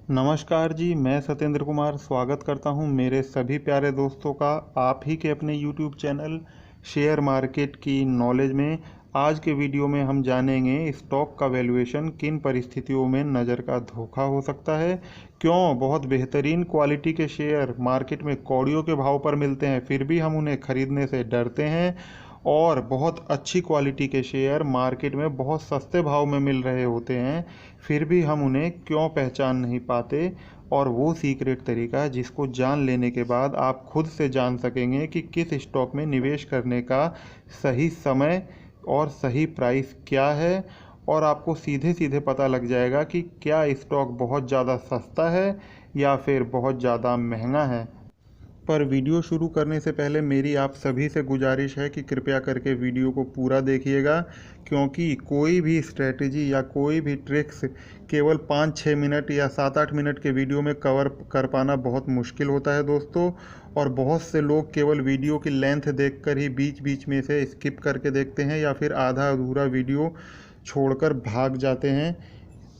नमस्कार जी, मैं सत्येंद्र कुमार स्वागत करता हूं मेरे सभी प्यारे दोस्तों का आप ही के अपने YouTube चैनल शेयर मार्केट की नॉलेज में। आज के वीडियो में हम जानेंगे स्टॉक का वैल्यूएशन किन परिस्थितियों में नज़र का धोखा हो सकता है, क्यों बहुत बेहतरीन क्वालिटी के शेयर मार्केट में कौड़ियों के भाव पर मिलते हैं फिर भी हम उन्हें खरीदने से डरते हैं, और बहुत अच्छी क्वालिटी के शेयर मार्केट में बहुत सस्ते भाव में मिल रहे होते हैं फिर भी हम उन्हें क्यों पहचान नहीं पाते। और वो सीक्रेट तरीका जिसको जान लेने के बाद आप खुद से जान सकेंगे कि किस स्टॉक में निवेश करने का सही समय और सही प्राइस क्या है, और आपको सीधे सीधे पता लग जाएगा कि क्या स्टॉक बहुत ज़्यादा सस्ता है या फिर बहुत ज़्यादा महंगा है। पर वीडियो शुरू करने से पहले मेरी आप सभी से गुजारिश है कि कृपया करके वीडियो को पूरा देखिएगा, क्योंकि कोई भी स्ट्रेटजी या कोई भी ट्रिक्स केवल 5-6 मिनट या 7-8 मिनट के वीडियो में कवर कर पाना बहुत मुश्किल होता है दोस्तों। और बहुत से लोग केवल वीडियो की लेंथ देखकर ही बीच बीच में से स्किप करके देखते हैं या फिर आधा अधूरा वीडियो छोड़कर भाग जाते हैं।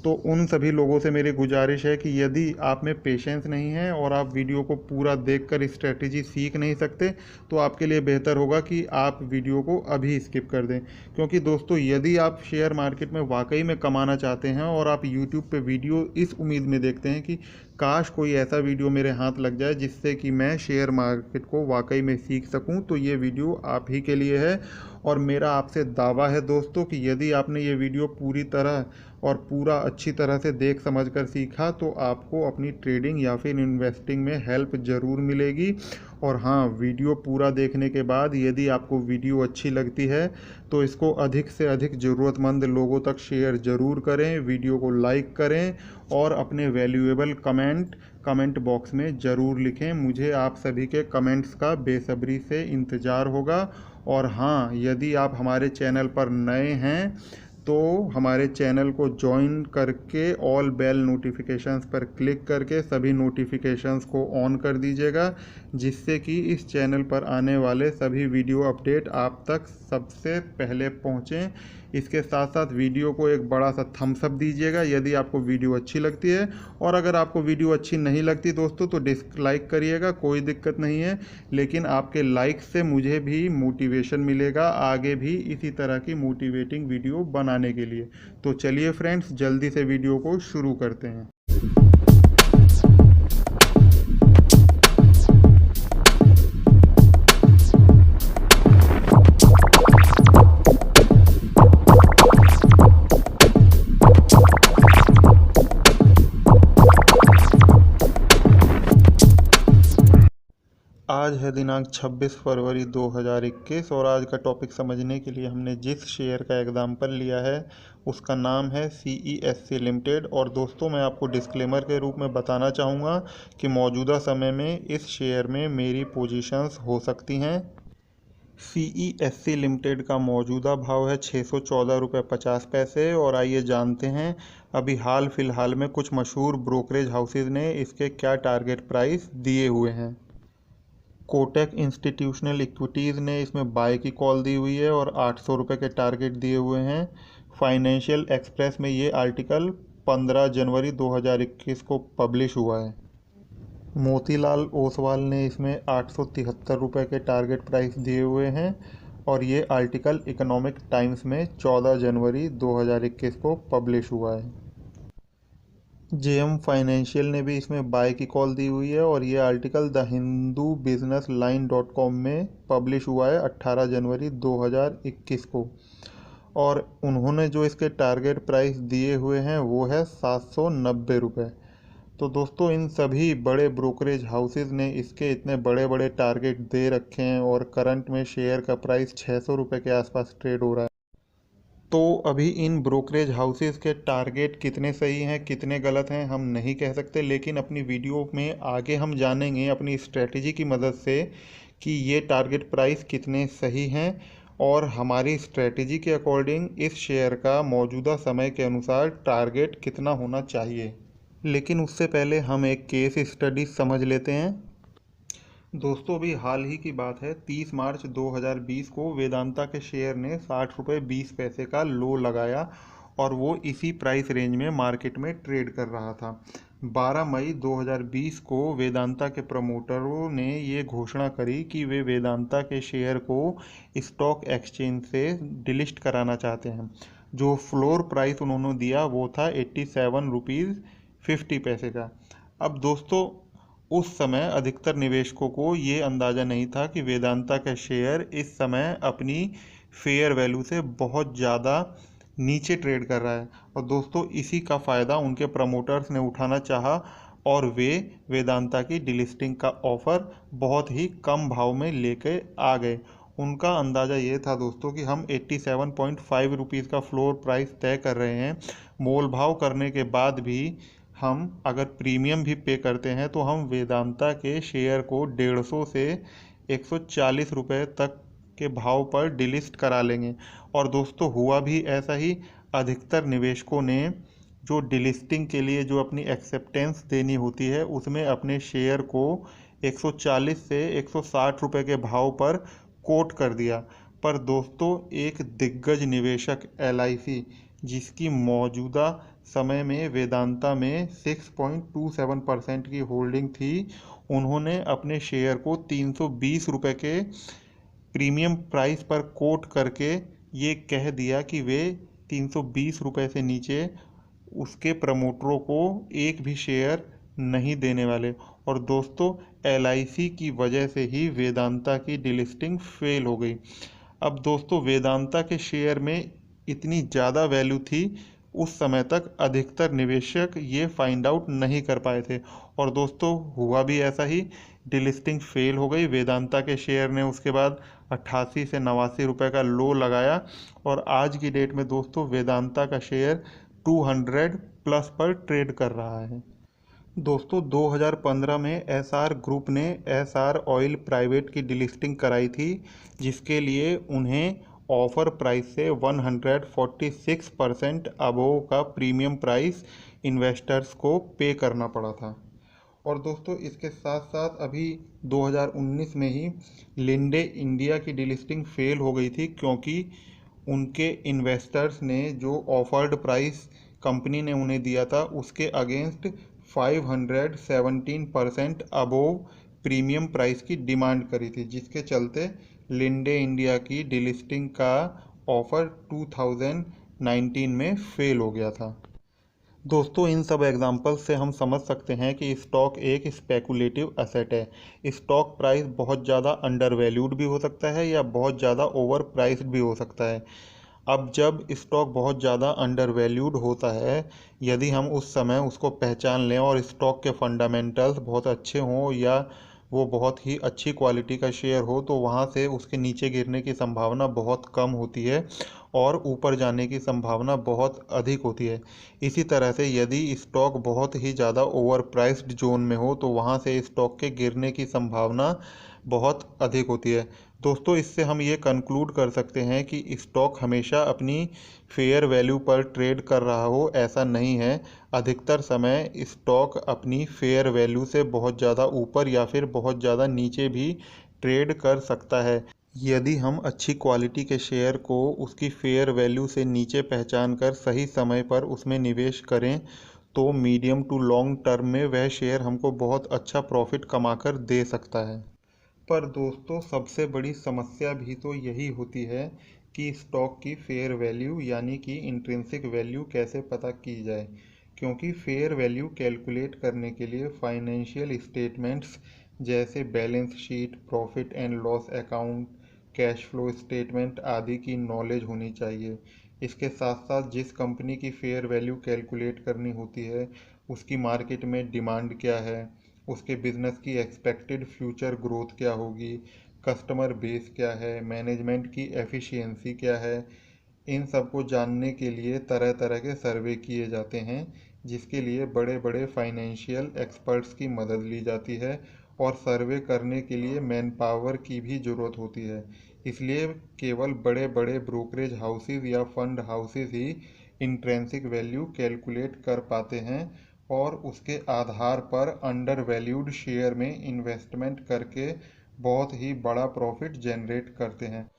तो उन सभी लोगों से मेरी गुजारिश है कि यदि आप में पेशेंस नहीं है और आप वीडियो को पूरा देखकर स्ट्रेटजी सीख नहीं सकते, तो आपके लिए बेहतर होगा कि आप वीडियो को अभी स्किप कर दें। क्योंकि दोस्तों, यदि आप शेयर मार्केट में वाकई में कमाना चाहते हैं और आप यूट्यूब पे वीडियो इस उम्मीद में देखते हैं कि काश कोई ऐसा वीडियो मेरे हाथ लग जाए जिससे कि मैं शेयर मार्केट को वाकई में सीख सकूं, तो ये वीडियो आप ही के लिए है। और मेरा आपसे दावा है दोस्तों कि यदि आपने ये वीडियो पूरी तरह और पूरा अच्छी तरह से देख समझ कर सीखा तो आपको अपनी ट्रेडिंग या फिर इन्वेस्टिंग में हेल्प ज़रूर मिलेगी। और हाँ, वीडियो पूरा देखने के बाद यदि आपको वीडियो अच्छी लगती है तो इसको अधिक से अधिक ज़रूरतमंद लोगों तक शेयर ज़रूर करें, वीडियो को लाइक करें और अपने वैल्यूएबल कमेंट बॉक्स में ज़रूर लिखें। मुझे आप सभी के कमेंट्स का बेसब्री से इंतज़ार होगा। और हाँ, यदि आप हमारे चैनल पर नए हैं तो हमारे चैनल को ज्वाइन करके ऑल बेल नोटिफिकेशंस पर क्लिक करके सभी नोटिफिकेशंस को ऑन कर दीजिएगा, जिससे कि इस चैनल पर आने वाले सभी वीडियो अपडेट आप तक सबसे पहले पहुंचें। इसके साथ साथ वीडियो को एक बड़ा सा थम्स अप दीजिएगा यदि आपको वीडियो अच्छी लगती है, और अगर आपको वीडियो अच्छी नहीं लगती दोस्तों तो डिसलाइक करिएगा, कोई दिक्कत नहीं है। लेकिन आपके लाइक से मुझे भी मोटिवेशन मिलेगा आगे भी इसी तरह की मोटिवेटिंग वीडियो बनाने के लिए। तो चलिए फ्रेंड्स, जल्दी से वीडियो को शुरू करते हैं। आज है दिनांक 26 फरवरी 2021 और आज का टॉपिक समझने के लिए हमने जिस शेयर का एग्जाम्पल लिया है उसका नाम है CESC लिमिटेड। और दोस्तों, मैं आपको डिस्क्लेमर के रूप में बताना चाहूँगा कि मौजूदा समय में इस शेयर में मेरी पोजीशंस हो सकती हैं। CESC लिमिटेड का मौजूदा भाव है 614 रुपये 50 पैसे। और आइए जानते हैं अभी हाल फिलहाल में कुछ मशहूर ब्रोकरेज हाउसेज ने इसके क्या टारगेट प्राइस दिए हुए हैं। कोटक इंस्टीट्यूशनल इक्विटीज़ ने इसमें बाय की कॉल दी हुई है और 800 रुपये के टारगेट दिए हुए हैं। फाइनेंशियल एक्सप्रेस में ये आर्टिकल 15 जनवरी 2021 को पब्लिश हुआ है। मोतीलाल ओसवाल ने इसमें 873 रुपये के टारगेट प्राइस दिए हुए हैं और ये आर्टिकल इकोनॉमिक टाइम्स में 14 जनवरी 2021 को पब्लिश हुआ है। JM फाइनेंशियल ने भी इसमें बाय की कॉल दी हुई है और ये article the Hindu business line .com में पब्लिश हुआ है 18 जनवरी 2021 को। और उन्होंने जो इसके टारगेट प्राइस दिए हुए हैं वो है 790 रुपये। तो दोस्तों, इन सभी बड़े ब्रोकरेज हाउसेज ने इसके इतने बड़े बड़े टारगेट दे रखे हैं और करंट में शेयर का प्राइस 600 रुपये के आसपास ट्रेड हो रहा है। तो अभी इन ब्रोकरेज हाउसेस के टारगेट कितने सही हैं कितने गलत हैं हम नहीं कह सकते, लेकिन अपनी वीडियो में आगे हम जानेंगे अपनी स्ट्रेटजी की मदद से कि ये टारगेट प्राइस कितने सही हैं और हमारी स्ट्रेटजी के अकॉर्डिंग इस शेयर का मौजूदा समय के अनुसार टारगेट कितना होना चाहिए। लेकिन उससे पहले हम एक केस स्टडी समझ लेते हैं। दोस्तों, अभी हाल ही की बात है, 30 मार्च 2020 को वेदांता के शेयर ने 60 रुपये 20 पैसे का लो लगाया और वो इसी प्राइस रेंज में मार्केट में ट्रेड कर रहा था। 12 मई 2020 को वेदांता के प्रमोटरों ने ये घोषणा करी कि वे वेदांता के शेयर को स्टॉक एक्सचेंज से डिलिस्ट कराना चाहते हैं। जो फ्लोर प्राइस उन्होंने दिया वो था 87 रुपीज़ 50 पैसे का। अब दोस्तों, उस समय अधिकतर निवेशकों को ये अंदाज़ा नहीं था कि वेदांता का शेयर इस समय अपनी फेयर वैल्यू से बहुत ज़्यादा नीचे ट्रेड कर रहा है। और दोस्तों, इसी का फ़ायदा उनके प्रमोटर्स ने उठाना चाहा और वे वेदांता की डिलिस्टिंग का ऑफ़र बहुत ही कम भाव में लेके आ गए। उनका अंदाज़ा ये था दोस्तों कि हम 87.5 रुपीज़ का फ्लोर प्राइस तय कर रहे हैं, मोल भाव करने के बाद भी हम अगर प्रीमियम भी पे करते हैं तो हम वेदांता के शेयर को 150 से 140 रुपये तक के भाव पर डिलिस्ट करा लेंगे। और दोस्तों, हुआ भी ऐसा ही। अधिकतर निवेशकों ने जो डिलिस्टिंग के लिए जो अपनी एक्सेप्टेंस देनी होती है उसमें अपने शेयर को 140 से 160 रुपये के भाव पर कोट कर दिया। पर दोस्तों, एक दिग्गज निवेशक LIC, जिसकी मौजूदा समय में वेदांता में 6.27% की होल्डिंग थी, उन्होंने अपने शेयर को 320 रुपये के प्रीमियम प्राइस पर कोट करके ये कह दिया कि वे 320 रुपये से नीचे उसके प्रमोटरों को एक भी शेयर नहीं देने वाले। और दोस्तों, LIC की वजह से ही वेदांता की डिलिस्टिंग फेल हो गई। अब दोस्तों, वेदांता के शेयर में इतनी ज़्यादा वैल्यू थी, उस समय तक अधिकतर निवेशक ये फाइंड आउट नहीं कर पाए थे। और दोस्तों, हुआ भी ऐसा ही, डिलिस्टिंग फेल हो गई। वेदांता के शेयर ने उसके बाद 88 से 89 रुपये का लो लगाया और आज की डेट में दोस्तों वेदांता का शेयर 200 प्लस पर ट्रेड कर रहा है। दोस्तों, 2015 में SR ग्रुप ने SR ऑयल प्राइवेट की डिलिस्टिंग कराई थी, जिसके लिए उन्हें ऑफर प्राइस से 146% अबोव का प्रीमियम प्राइस इन्वेस्टर्स को पे करना पड़ा था। और दोस्तों, इसके साथ साथ अभी 2019 में ही लिंडे इंडिया की डिलिस्टिंग फेल हो गई थी, क्योंकि उनके इन्वेस्टर्स ने जो ऑफर्ड प्राइस कंपनी ने उन्हें दिया था उसके अगेंस्ट 517% अबोव प्रीमियम प्राइस की डिमांड करी थी, जिसके चलते लिंडे इंडिया की डिलिस्टिंग का ऑफ़र 2019 में फेल हो गया था। दोस्तों, इन सब एग्जाम्पल से हम समझ सकते हैं कि स्टॉक एक स्पेकुलेटिव एसेट है। स्टॉक प्राइस बहुत ज़्यादा अंडर वैल्यूड भी हो सकता है या बहुत ज़्यादा ओवर प्राइस्ड भी हो सकता है। अब जब स्टॉक बहुत ज़्यादा अंडर वैल्यूड होता है, यदि हम उस समय उसको पहचान लें और स्टॉक के फंडामेंटल्स बहुत अच्छे हों या वो बहुत ही अच्छी क्वालिटी का शेयर हो, तो वहाँ से उसके नीचे गिरने की संभावना बहुत कम होती है और ऊपर जाने की संभावना बहुत अधिक होती है। इसी तरह से यदि स्टॉक बहुत ही ज़्यादा ओवर प्राइस्ड जोन में हो तो वहाँ से स्टॉक के गिरने की संभावना बहुत अधिक होती है। दोस्तों, इससे हम ये कंक्लूड कर सकते हैं कि स्टॉक हमेशा अपनी फेयर वैल्यू पर ट्रेड कर रहा हो, ऐसा नहीं है। अधिकतर समय स्टॉक अपनी फेयर वैल्यू से बहुत ज़्यादा ऊपर या फिर बहुत ज़्यादा नीचे भी ट्रेड कर सकता है। यदि हम अच्छी क्वालिटी के शेयर को उसकी फेयर वैल्यू से नीचे पहचान कर सही समय पर उसमें निवेश करें तो मीडियम टू लॉन्ग टर्म में वह शेयर हमको बहुत अच्छा प्रॉफिट कमाकर दे सकता है। पर दोस्तों, सबसे बड़ी समस्या भी तो यही होती है कि स्टॉक की फेयर वैल्यू यानी कि इंट्रिंसिक वैल्यू कैसे पता की जाए, क्योंकि फेयर वैल्यू कैलकुलेट करने के लिए फाइनेंशियल स्टेटमेंट्स जैसे balance sheet, profit and loss account, cash flow statement आदि की नॉलेज होनी चाहिए। इसके साथ साथ जिस कंपनी की फेयर वैल्यू कैलकुलेट करनी होती है उसकी मार्केट में डिमांड क्या है, उसके बिजनेस की एक्सपेक्टेड फ्यूचर ग्रोथ क्या होगी, कस्टमर बेस क्या है, मैनेजमेंट की एफिशिएंसी क्या है, इन सब को जानने के लिए तरह तरह के सर्वे किए जाते हैं, जिसके लिए बड़े बड़े फाइनेंशियल एक्सपर्ट्स की मदद ली जाती है और सर्वे करने के लिए मैन पावर की भी ज़रूरत होती है। इसलिए केवल बड़े बड़े ब्रोकरेज हाउसेज या फंड हाउसेज ही इंट्रेंसिक वैल्यू कैलकुलेट कर पाते हैं और उसके आधार पर अंडर वैल्यूड शेयर में इन्वेस्टमेंट करके बहुत ही बड़ा प्रॉफिट जनरेट करते हैं।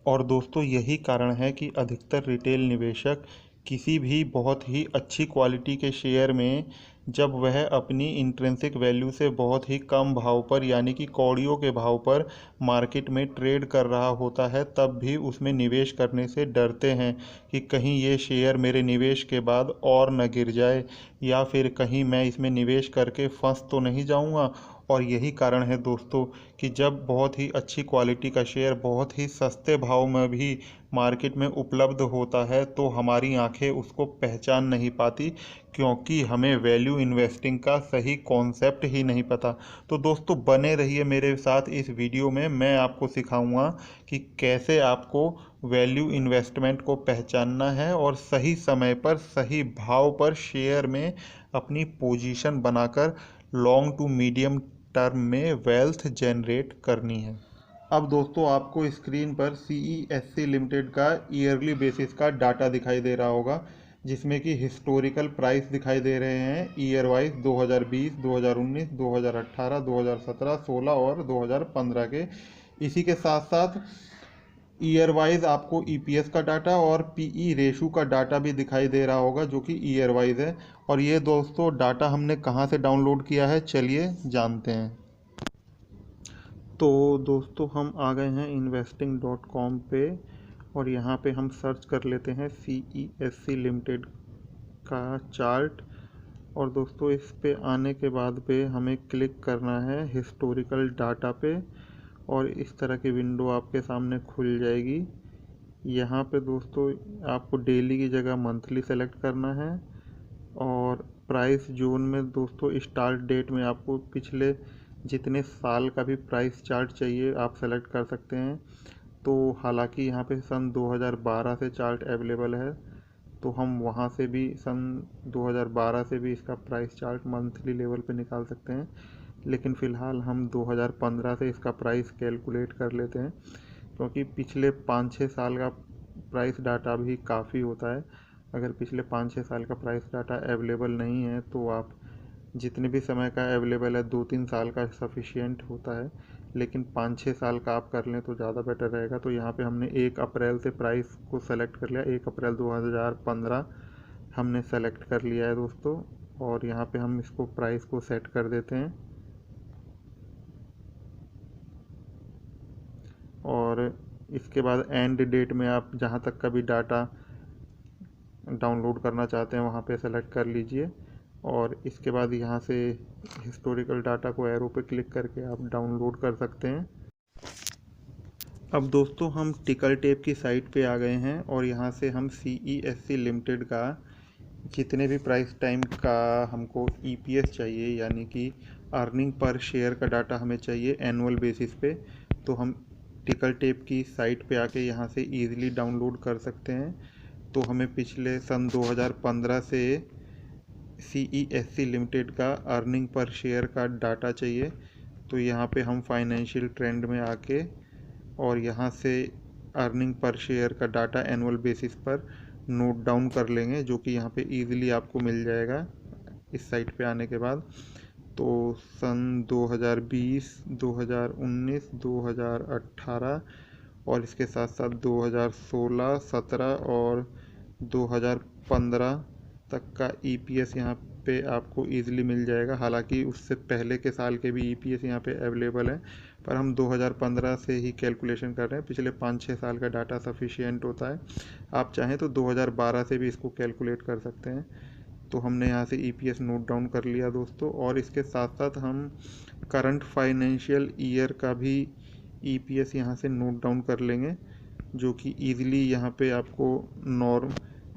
और दोस्तों, यही कारण है कि अधिकतर रिटेल निवेशक किसी भी बहुत ही अच्छी क्वालिटी के शेयर में जब वह अपनी इंट्रिंसिक वैल्यू से बहुत ही कम भाव पर यानी कि कौड़ियों के भाव पर मार्केट में ट्रेड कर रहा होता है, तब भी उसमें निवेश करने से डरते हैं कि कहीं ये शेयर मेरे निवेश के बाद और न गिर जाए, या फिर कहीं मैं इसमें निवेश करके फंस तो नहीं जाऊंगा। और यही कारण है दोस्तों कि जब बहुत ही अच्छी क्वालिटी का शेयर बहुत ही सस्ते भाव में भी मार्केट में उपलब्ध होता है तो हमारी आंखें उसको पहचान नहीं पाती, क्योंकि हमें वैल्यू इन्वेस्टिंग का सही कॉन्सेप्ट ही नहीं पता। तो दोस्तों बने रहिए मेरे साथ इस वीडियो में, मैं आपको सिखाऊंगा कि कैसे आपको वैल्यू इन्वेस्टमेंट को पहचानना है और सही समय पर सही भाव पर शेयर में अपनी पोजीशन बनाकर लॉन्ग टू मीडियम टर्म में वेल्थ जनरेट करनी है। अब दोस्तों आपको स्क्रीन पर CESC लिमिटेड का ईयरली बेसिस का डाटा दिखाई दे रहा होगा, जिसमें कि हिस्टोरिकल प्राइस दिखाई दे रहे हैं ईयर वाइज 2020, 2019, 2018, 2017, 16 और 2015 के। इसी के साथ साथ ईयर वाइज आपको EPS का डाटा और PE रेशो का डाटा भी दिखाई दे रहा होगा, जो कि ईयर वाइज है। और ये दोस्तों डाटा हमने कहाँ से डाउनलोड किया है, चलिए जानते हैं। तो दोस्तों हम आ गए हैं investing.com पे और यहाँ पे हम सर्च कर लेते हैं CESC लिमिटेड का चार्ट। और दोस्तों इस पे आने के बाद पे हमें क्लिक करना है हिस्टोरिकल डाटा पे और इस तरह की विंडो आपके सामने खुल जाएगी। यहाँ पे दोस्तों आपको डेली की जगह मंथली सेलेक्ट करना है और प्राइस जोन में दोस्तों स्टार्ट डेट में आपको पिछले जितने साल का भी प्राइस चार्ट चाहिए आप सेलेक्ट कर सकते हैं। तो हालांकि यहाँ पे सन 2012 से चार्ट अवेलेबल है, तो हम वहाँ से भी सन 2012 से भी इसका प्राइस चार्ट मंथली लेवल पे निकाल सकते हैं, लेकिन फ़िलहाल हम 2015 से इसका प्राइस कैलकुलेट कर लेते हैं, क्योंकि पिछले 5-6 साल का प्राइस डाटा भी काफ़ी होता है। अगर पिछले 5-6 साल का प्राइस डाटा अवेलेबल नहीं है तो आप जितने भी समय का अवेलेबल है 2-3 साल का सफिशिएंट होता है, लेकिन 5-6 साल का आप कर लें तो ज़्यादा बेटर रहेगा। तो यहाँ पे हमने 1 अप्रैल से प्राइस को सेलेक्ट कर लिया, 1 अप्रैल 2015 हमने सेलेक्ट कर लिया है दोस्तों। और यहाँ पे हम इसको प्राइस को सेट कर देते हैं और इसके बाद एंड डेट में आप जहाँ तक का भी डाटा डाउनलोड करना चाहते हैं वहाँ पे सेलेक्ट कर लीजिए और इसके बाद यहाँ से हिस्टोरिकल डाटा को एरो पे क्लिक करके आप डाउनलोड कर सकते हैं। अब दोस्तों हम टिकल टेप की साइट पे आ गए हैं और यहाँ से हम CESC लिमिटेड का जितने भी प्राइस टाइम का हमको EPS चाहिए यानी कि अर्निंग पर शेयर का डाटा हमें चाहिए एनुअल बेसिस पे, तो हम टिकल टेप की साइट पे आके यहाँ से ईज़िली डाउनलोड कर सकते हैं। तो हमें पिछले सन 2015 से CESC लिमिटेड का अर्निंग पर शेयर का डाटा चाहिए। तो यहाँ पे हम फाइनेंशियल ट्रेंड में आके और यहाँ से अर्निंग पर शेयर का डाटा एनुअल बेसिस पर नोट डाउन कर लेंगे, जो कि यहाँ पे इजीली आपको मिल जाएगा इस साइट पे आने के बाद। तो सन 2020, 2019, 2018 और इसके साथ साथ 2016, 17 और 2015 तक का EPS यहाँ पे आपको ईज़िली मिल जाएगा। हालांकि उससे पहले के साल के भी EPS यहाँ पे अवेलेबल है, पर हम 2015 से ही कैलकुलेशन कर रहे हैं। पिछले 5-6 साल का डाटा सफिशिएंट होता है, आप चाहें तो 2012 से भी इसको कैलकुलेट कर सकते हैं। तो हमने यहाँ से EPS नोट डाउन कर लिया दोस्तों, और इसके साथ साथ हम करंट फाइनेंशियल ईयर का भी EPS यहाँ से नोट डाउन कर लेंगे, जो कि ईज़िली यहाँ पे आपको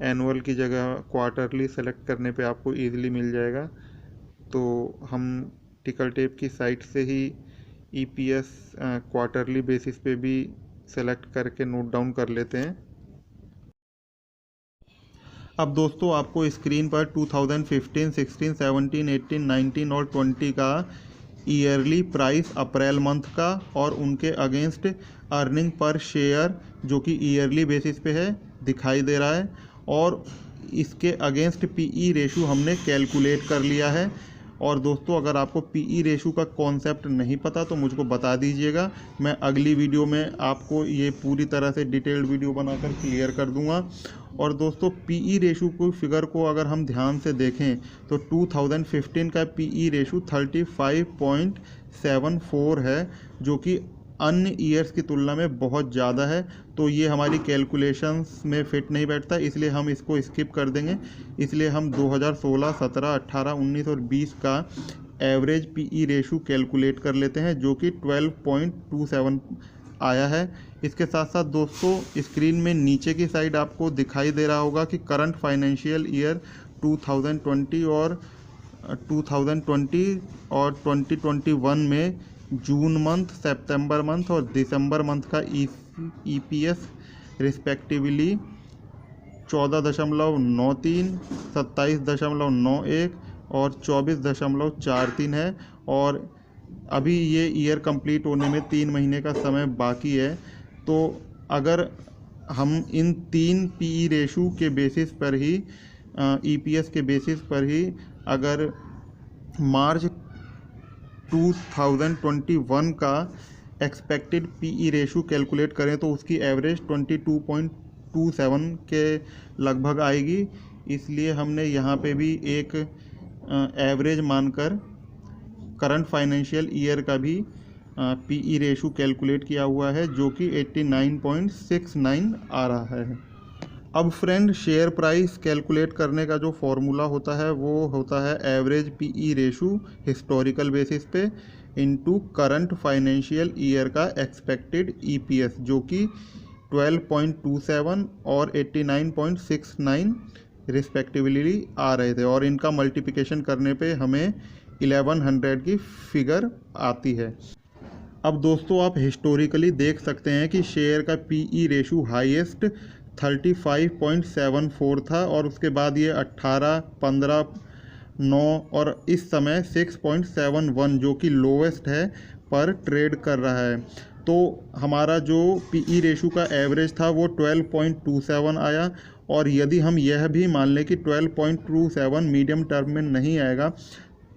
एनुअल की जगह क्वार्टरली सेलेक्ट करने पे आपको ईज़िली मिल जाएगा। तो हम टिकल टेप की साइट से ही EPS क्वार्टरली बेसिस पे भी सेलेक्ट करके नोट डाउन कर लेते हैं। अब दोस्तों आपको स्क्रीन पर 2015, 16, 17, 18, 19 और 20 का ईयरली प्राइस अप्रैल मंथ का और उनके अगेंस्ट अर्निंग पर शेयर जो कि ईयरली बेसिस पे है दिखाई दे रहा है, और इसके अगेंस्ट PE रेशो हमने कैलकुलेट कर लिया है। और दोस्तों अगर आपको पीई रेशो का कॉन्सेप्ट नहीं पता तो मुझको बता दीजिएगा, मैं अगली वीडियो में आपको ये पूरी तरह से डिटेल्ड वीडियो बनाकर क्लियर कर दूंगा। और दोस्तों पीई रेशो को फिगर को अगर हम ध्यान से देखें तो 2015 का पीई रेशो 35.74 है, जो कि अन्य ईयर्स की तुलना में बहुत ज़्यादा है। तो ये हमारी कैलकुलेशंस में फिट नहीं बैठता, इसलिए हम इसको स्किप कर देंगे। इसलिए हम 2016, 17, 18, 19 और 20 का एवरेज पीई रेशो कैलकुलेट कर लेते हैं, जो कि 12.27 आया है। इसके साथ साथ दोस्तों स्क्रीन में नीचे की साइड आपको दिखाई दे रहा होगा कि करंट फाइनेंशियल ईयर 2020 और 2021 में जून मंथ, सितंबर मंथ और दिसंबर मंथ का ईपीएस रिस्पेक्टिवली 14.93, 27.91 और 24.43 है। और अभी ये ईयर कंप्लीट होने में 3 महीने का समय बाकी है। तो अगर हम इन 3 पीई रेशो के बेसिस पर ही, ईपीएस के बेसिस पर ही अगर मार्च 2021 का एक्सपेक्टेड पीई रेशो कैलकुलेट करें तो उसकी एवरेज 22.27 के लगभग आएगी। इसलिए हमने यहाँ पे भी एक एवरेज मानकर करंट फाइनेंशियल ईयर का भी पीई रेशो कैलकुलेट किया हुआ है, जो कि 89.69 आ रहा है। अब फ्रेंड शेयर प्राइस कैलकुलेट करने का जो फॉर्मूला होता है वो होता है average PE ratio historical basis पे इनटू करंट फाइनेंशियल ईयर का एक्सपेक्टेड ईपीएस, जो कि 12.27 और 89.69 रिस्पेक्टिवली आ रहे थे। और इनका मल्टीप्लिकेशन करने पे हमें 1100 की फिगर आती है। अब दोस्तों आप हिस्टोरिकली देख सकते हैं कि शेयर का पीई रेशो हाईएस्ट 35.74 था और उसके बाद ये 18, 15, 9 और इस समय 6.71 जो कि लोवेस्ट है पर ट्रेड कर रहा है। तो हमारा जो पीई रेशो का एवरेज था वो 12.27 आया। और यदि हम यह भी मान लें कि 12.27 मीडियम टर्म में नहीं आएगा,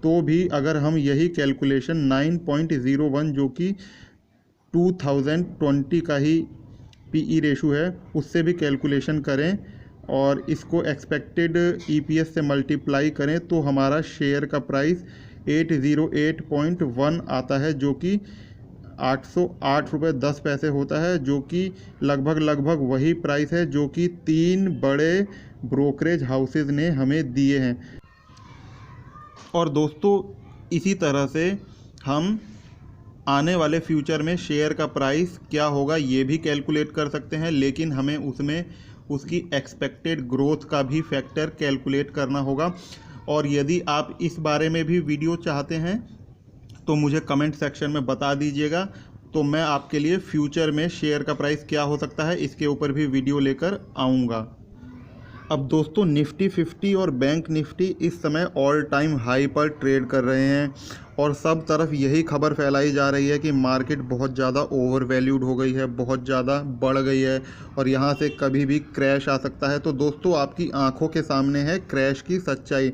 तो भी अगर हम यही कैलकुलेशन 9.01 जो कि 2020 का ही पीई रेशो है उससे भी कैलकुलेशन करें और इसको एक्सपेक्टेड ईपीएस से मल्टीप्लाई करें, तो हमारा शेयर का प्राइस 808.1 आता है, जो कि 808 रुपये 10 पैसे होता है, जो कि लगभग वही प्राइस है जो कि 3 बड़े ब्रोकरेज हाउसेज ने हमें दिए हैं। और दोस्तों इसी तरह से हम आने वाले फ्यूचर में शेयर का प्राइस क्या होगा ये भी कैलकुलेट कर सकते हैं, लेकिन हमें उसमें उसकी एक्सपेक्टेड ग्रोथ का भी फैक्टर कैलकुलेट करना होगा। और यदि आप इस बारे में भी वीडियो चाहते हैं तो मुझे कमेंट सेक्शन में बता दीजिएगा, तो मैं आपके लिए फ्यूचर में शेयर का प्राइस क्या हो सकता है इसके ऊपर भी वीडियो लेकर आऊँगा। अब दोस्तों निफ्टी 50 और बैंक निफ्टी इस समय ऑल टाइम हाई पर ट्रेड कर रहे हैं और सब तरफ यही खबर फैलाई जा रही है कि मार्केट बहुत ज़्यादा ओवर वैल्यूड हो गई है, बहुत ज़्यादा बढ़ गई है और यहाँ से कभी भी क्रैश आ सकता है। तो दोस्तों आपकी आंखों के सामने है क्रैश की सच्चाई।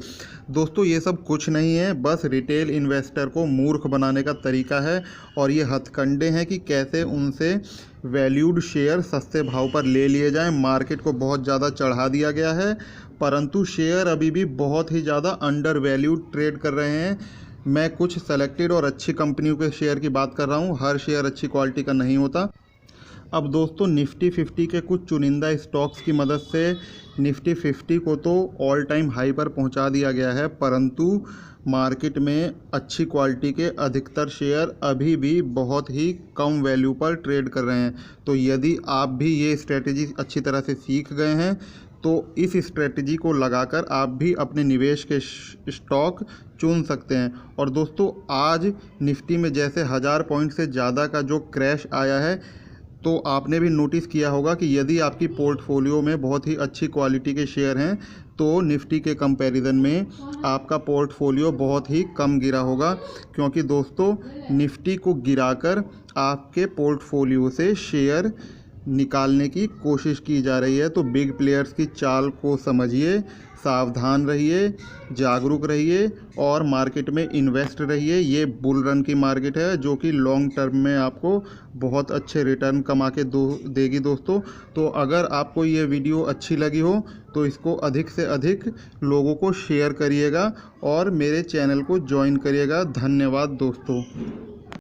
दोस्तों ये सब कुछ नहीं है, बस रिटेल इन्वेस्टर को मूर्ख बनाने का तरीका है और ये हथकंडे हैं कि कैसे उनसे वैल्यूड शेयर सस्ते भाव पर ले लिए जाएं। मार्केट को बहुत ज़्यादा चढ़ा दिया गया है, परंतु शेयर अभी भी बहुत ही ज़्यादा अंडर वैल्यूड ट्रेड कर रहे हैं। मैं कुछ सेलेक्टेड और अच्छी कंपनियों के शेयर की बात कर रहा हूं, हर शेयर अच्छी क्वालिटी का नहीं होता। अब दोस्तों निफ्टी 50 के कुछ चुनिंदा स्टॉक्स की मदद से निफ्टी 50 को तो ऑल टाइम हाई पर पहुंचा दिया गया है, परंतु मार्केट में अच्छी क्वालिटी के अधिकतर शेयर अभी भी बहुत ही कम वैल्यू पर ट्रेड कर रहे हैं। तो यदि आप भी ये स्ट्रेटेजी अच्छी तरह से सीख गए हैं तो इस स्ट्रेटजी को लगाकर आप भी अपने निवेश के स्टॉक चुन सकते हैं। और दोस्तों आज निफ्टी में जैसे 1000 पॉइंट से ज़्यादा का जो क्रैश आया है, तो आपने भी नोटिस किया होगा कि यदि आपकी पोर्टफोलियो में बहुत ही अच्छी क्वालिटी के शेयर हैं तो निफ्टी के कंपैरिजन में आपका पोर्टफोलियो बहुत ही कम गिरा होगा, क्योंकि दोस्तों निफ्टी को गिराकर आपके पोर्टफोलियो से शेयर निकालने की कोशिश की जा रही है। तो बिग प्लेयर्स की चाल को समझिए, सावधान रहिए, जागरूक रहिए और मार्केट में इन्वेस्ट रहिए। ये बुल रन की मार्केट है जो कि लॉन्ग टर्म में आपको बहुत अच्छे रिटर्न कमा के देगी दोस्तों। तो अगर आपको ये वीडियो अच्छी लगी हो तो इसको अधिक से अधिक लोगों को शेयर करिएगा और मेरे चैनल को ज्वाइन करिएगा। धन्यवाद दोस्तों।